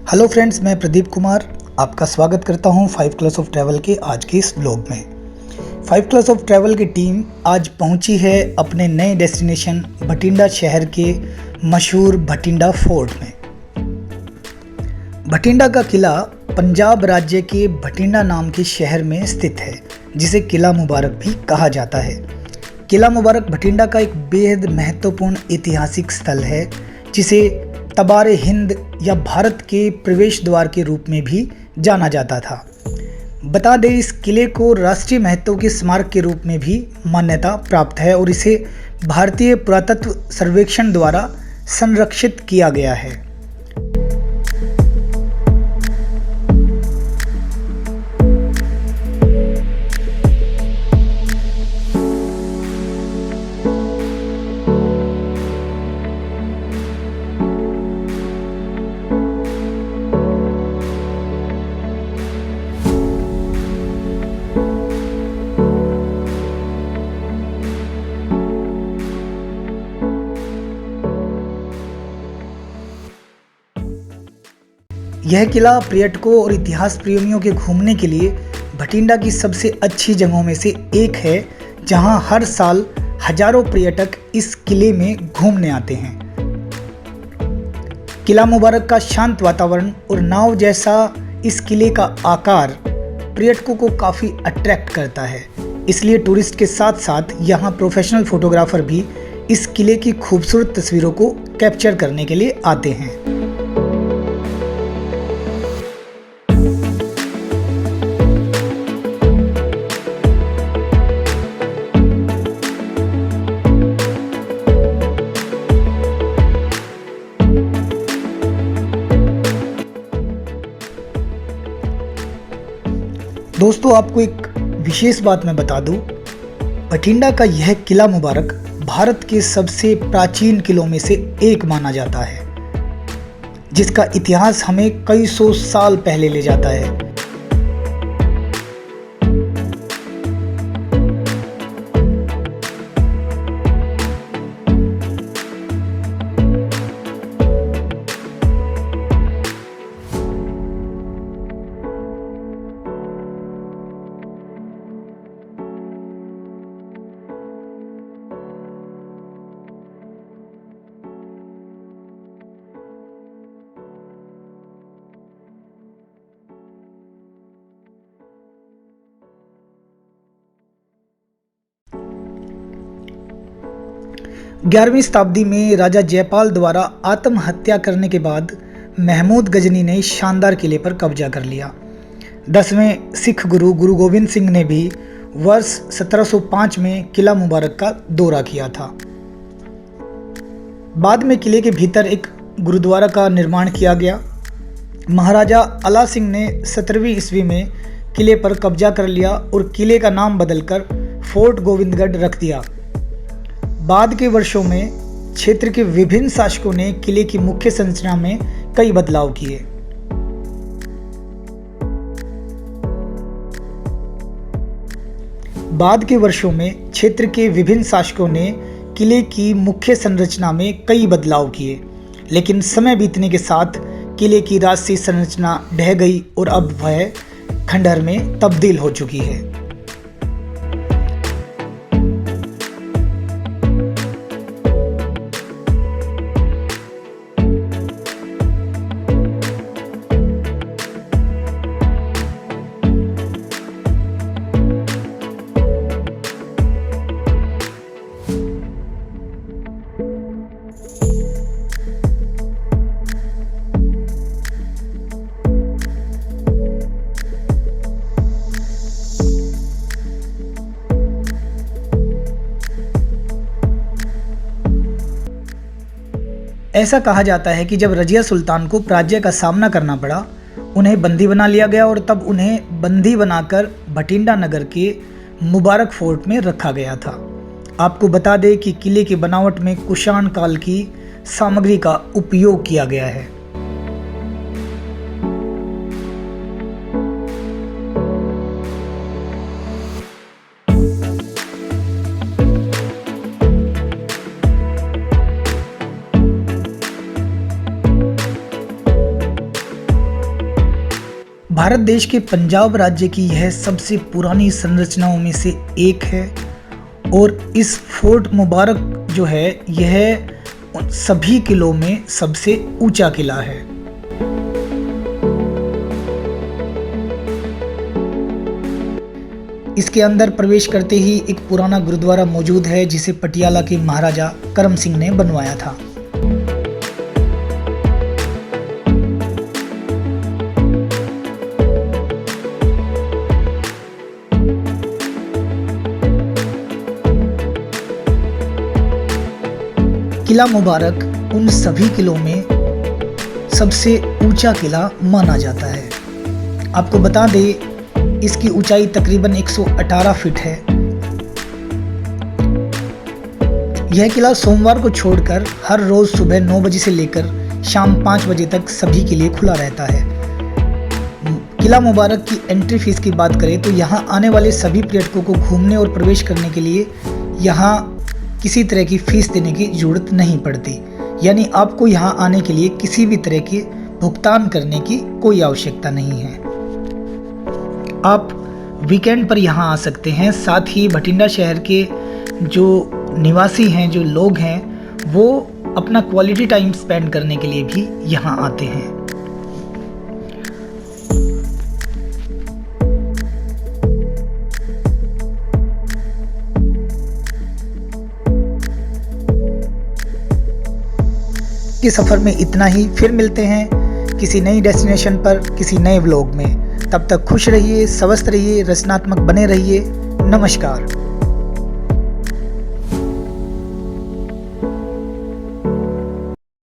Hello friends, मैं प्रदीप कुमार आपका स्वागत करता हूं 5 कलर्स ऑफ ट्रैवल के आज के इस ब्लॉग में। 5 कलर्स ऑफ ट्रैवल की टीम आज पहुंची है अपने नए डेस्टिनेशन भटिंडा शहर के मशहूर भटिंडा फोर्ट में। भटिंडा का किला पंजाब राज्य के भटिंडा नाम के शहर में स्थित है, जिसे किला मुबारक भी कहा जाता है। किला मुबारक भटिंडा का एक बेहद महत्वपूर्ण ऐतिहासिक स्थल है, जिसे तबारे हिंद या भारत के प्रवेश द्वार के रूप में भी जाना जाता था। बता दें, इस किले को राष्ट्रीय महत्व के स्मारक के रूप में भी मान्यता प्राप्त है और इसे भारतीय पुरातत्व सर्वेक्षण द्वारा संरक्षित किया गया है। यह किला पर्यटकों और इतिहास प्रेमियों के घूमने के लिए भटिंडा की सबसे अच्छी जगहों में से एक है, जहां हर साल हजारों पर्यटक इस किले में घूमने आते हैं। किला मुबारक का शांत वातावरण और नाव जैसा इस किले का आकार पर्यटकों को काफ़ी अट्रैक्ट करता है, इसलिए टूरिस्ट के साथ साथ यहाँ प्रोफेशनल फोटोग्राफर भी इस किले की खूबसूरत तस्वीरों को कैप्चर करने के लिए आते हैं। दोस्तों, आपको एक विशेष बात मैं बता दूं, भटिंडा का यह किला मुबारक भारत के सबसे प्राचीन किलों में से एक माना जाता है, जिसका इतिहास हमें कई सौ साल पहले ले जाता है। ग्यारहवीं शताब्दी में राजा जयपाल द्वारा आत्महत्या करने के बाद महमूद गजनी ने इस शानदार किले पर कब्जा कर लिया। 10वें सिख गुरु गोविंद सिंह ने भी वर्ष 1705 में किला मुबारक का दौरा किया था। बाद में किले के भीतर एक गुरुद्वारा का निर्माण किया गया। महाराजा अला सिंह ने 17वीं ईस्वी में किले पर कब्जा कर लिया और किले का नाम बदलकर फोर्ट गोविंदगढ़ रख दिया। बाद के वर्षों में क्षेत्र के विभिन्न शासकों ने किले की मुख्य संरचना में कई बदलाव किए। बाद के वर्षों में क्षेत्र के विभिन्न शासकों ने किले की मुख्य संरचना में कई बदलाव किए, लेकिन समय बीतने के साथ किले की राजसी संरचना ढह गई और अब वह खंडहर में तब्दील हो चुकी है। ऐसा कहा जाता है कि जब रजिया सुल्तान को पराजय का सामना करना पड़ा, उन्हें बंदी बना लिया गया और तब उन्हें बंदी बनाकर भटिंडा नगर के मुबारक फोर्ट में रखा गया था। आपको बता दें कि किले की बनावट में कुषाण काल की सामग्री का उपयोग किया गया है। भारत देश के पंजाब राज्य की यह सबसे पुरानी संरचनाओं में से एक है और इस फोर्ट मुबारक जो है यह सभी किलों में सबसे ऊंचा किला है। इसके अंदर प्रवेश करते ही एक पुराना गुरुद्वारा मौजूद है जिसे पटियाला के महाराजा करम सिंह ने बनवाया था। किला मुबारक उन सभी किलों में सबसे ऊंचा किला माना जाता है। आपको बता दें इसकी ऊंचाई तकरीबन 118 फीट है। यह किला सोमवार को छोड़कर हर रोज सुबह 9 बजे से लेकर शाम 5 बजे तक सभी के लिए खुला रहता है। किला मुबारक की एंट्री फीस की बात करें तो यहाँ आने वाले सभी पर्यटकों को घूमने और प्रवेश करने के लिए यहाँ किसी तरह की फीस देने की जरूरत नहीं पड़ती, यानी आपको यहाँ आने के लिए किसी भी तरह के भुगतान करने की कोई आवश्यकता नहीं है। आप वीकेंड पर यहाँ आ सकते हैं। साथ ही भटिंडा शहर के जो निवासी हैं, जो लोग हैं, वो अपना क्वालिटी टाइम स्पेंड करने के लिए भी यहाँ आते हैं। के सफ़र में इतना ही। फिर मिलते हैं किसी नई डेस्टिनेशन पर, किसी नए व्लॉग में। तब तक खुश रहिए, स्वस्थ रहिए, रचनात्मक बने रहिए। नमस्कार।